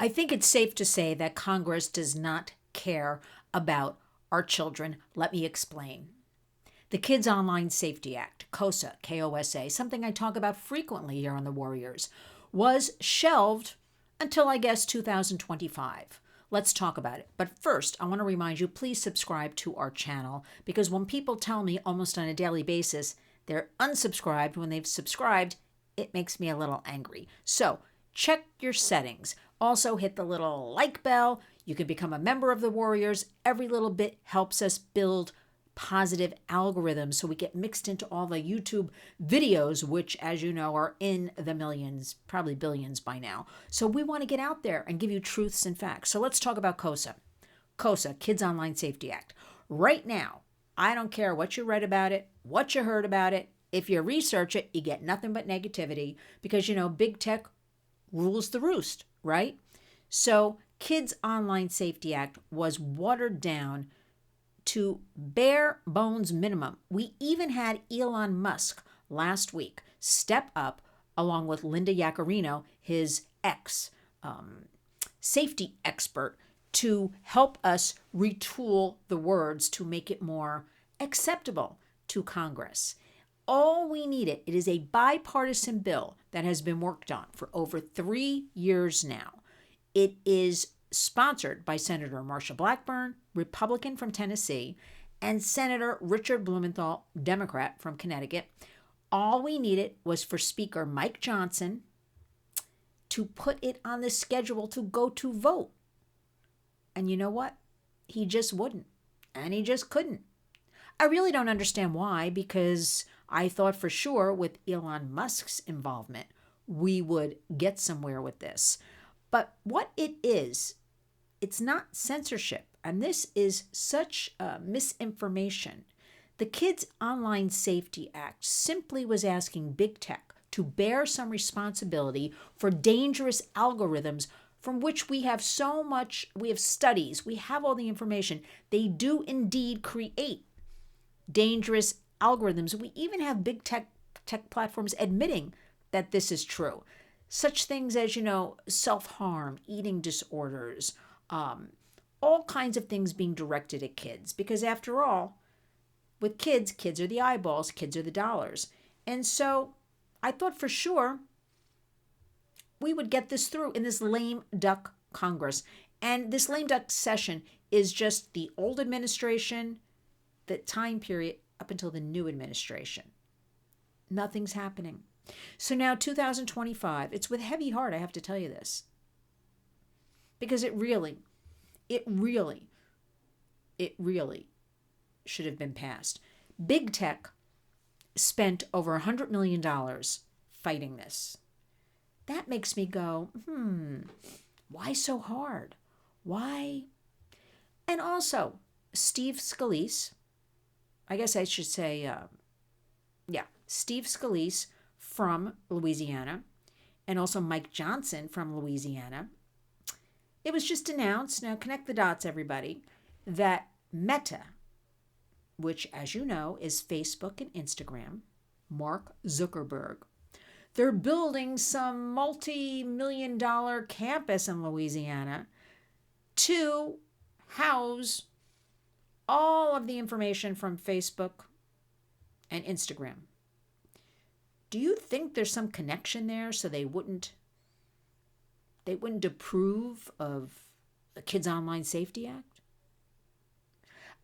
I think it's safe to say that Congress does not care about our children. Let me explain. The Kids Online Safety Act, KOSA, KOSA, something I talk about frequently here on The Warriors, was shelved until, I guess, 2025. Let's talk about it. But first, I want to remind you, please subscribe to our channel, because when people tell me almost on a daily basis they're unsubscribed when they've subscribed, it makes me a little angry. So check your settings. Also, hit the little like bell. You can become a member of the Warriors. Every little bit helps us build positive algorithms so we get mixed into all the YouTube videos, which, as you know, are in the millions, probably billions by now. So we want to get out there and give you truths and facts. So let's talk about KOSA. KOSA, Kids Online Safety Act. Right now, I don't care what you read about it, what you heard about it. If you research it, you get nothing but negativity because, big tech rules the roost, right? So Kids Online Safety Act was watered down to bare bones minimum. We even had Elon Musk last week step up along with Linda Yaccarino, his safety expert, to help us retool the words to make it more acceptable to Congress. All we needed, it is a bipartisan bill that has been worked on for over 3 years now. It is sponsored by Senator Marsha Blackburn, Republican from Tennessee, and Senator Richard Blumenthal, Democrat from Connecticut. All we needed was for Speaker Mike Johnson to put it on the schedule to go to vote. And you know what? He just wouldn't. And he just couldn't. I really don't understand why, because I thought for sure with Elon Musk's involvement, we would get somewhere with this. But what it is, it's not censorship, and this is such misinformation. The Kids Online Safety Act simply was asking big tech to bear some responsibility for dangerous algorithms from which we have so much, we have studies, we have all the information. They do indeed create dangerous algorithms. We even have big tech platforms admitting that this is true. Such things as, self-harm, eating disorders, all kinds of things being directed at kids. Because after all, with kids are the eyeballs, kids are the dollars. And so I thought for sure we would get this through in this lame duck Congress. And this lame duck session is just the old administration, the time period up until the new administration. Nothing's happening. So now 2025, it's with heavy heart I have to tell you this. Because it really should have been passed. Big tech spent over $100 million fighting this. That makes me go, why so hard? Why? And also, Steve Scalise, I guess I should say, Steve Scalise from Louisiana, and also Mike Johnson from Louisiana. It was just announced, now connect the dots, everybody, that Meta, which, as you know, is Facebook and Instagram, Mark Zuckerberg, they're building some multi-million-dollar campus in Louisiana to house all of the information from Facebook and Instagram. Do you think there's some connection there so they wouldn't approve of the Kids Online Safety Act?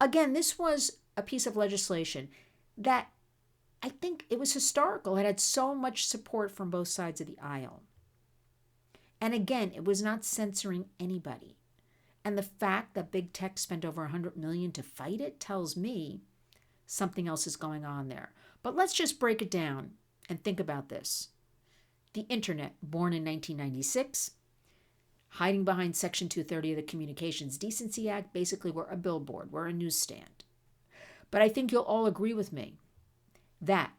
Again, this was a piece of legislation that I think it was historical. It had so much support from both sides of the aisle. And again, it was not censoring anybody. And the fact that big tech spent over $100 million to fight it tells me something else is going on there. But let's just break it down and think about this. The internet, born in 1996, hiding behind Section 230 of the Communications Decency Act, basically we're a billboard, we're a newsstand. But I think you'll all agree with me that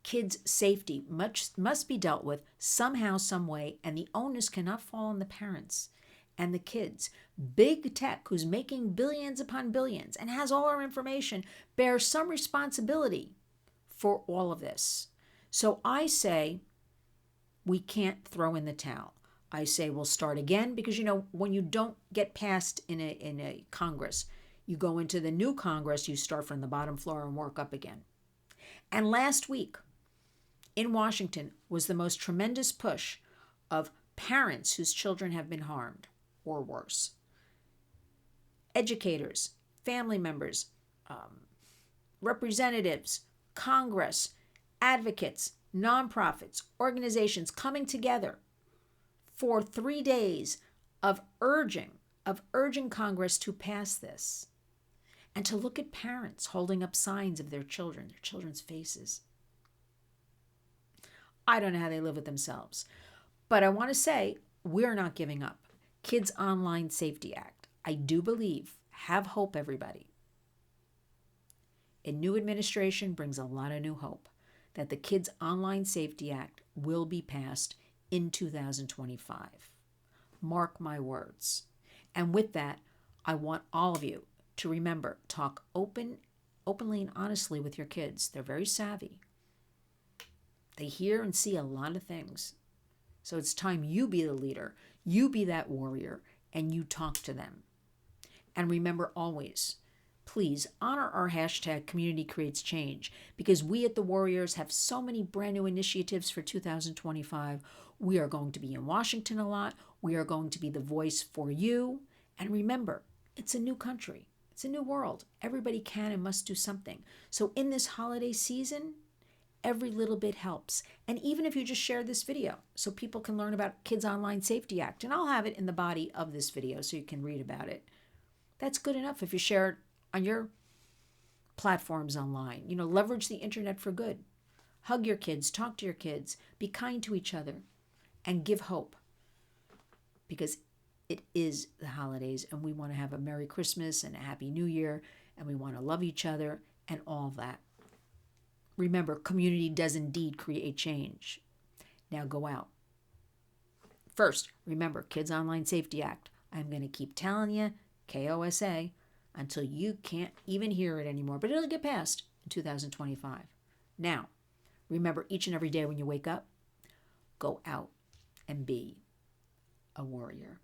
kids' safety must be dealt with somehow, some way, and the onus cannot fall on the parents and the kids. Big tech, who's making billions upon billions and has all our information, bears some responsibility for all of this. So I say we can't throw in the towel. I say we'll start again because, when you don't get passed in a Congress, you go into the new Congress, you start from the bottom floor and work up again. And last week in Washington was the most tremendous push of parents whose children have been harmed or worse, educators, family members, representatives, Congress, advocates, nonprofits, organizations coming together for 3 days of urging Congress to pass this, and to look at parents holding up signs of their children's faces. I don't know how they live with themselves, but I want to say we're not giving up. Kids Online Safety Act, I do believe, have hope, everybody. A new administration brings a lot of new hope that the Kids Online Safety Act will be passed in 2025. Mark my words. And with that, I want all of you to remember, talk openly and honestly with your kids. They're very savvy. They hear and see a lot of things. So it's time you be the leader, you be that warrior, and you talk to them. And remember always, please honor our hashtag Community Creates Change, because we at the Warriors have so many brand new initiatives for 2025. We are going to be in Washington a lot. We are going to be the voice for you. And remember, it's a new country. It's a new world. Everybody can and must do something. So in this holiday season, every little bit helps. And even if you just share this video so people can learn about Kids Online Safety Act, and I'll have it in the body of this video so you can read about it. That's good enough if you share it on your platforms online. Leverage the internet for good. Hug your kids, talk to your kids, be kind to each other, and give hope. Because it is the holidays, and we want to have a Merry Christmas and a Happy New Year, and we want to love each other and all that. Remember, community does indeed create change. Now go out. First, remember, Kids Online Safety Act. I'm going to keep telling you, KOSA, until you can't even hear it anymore, but it'll get passed in 2025. Now, remember, each and every day when you wake up, go out and be a warrior.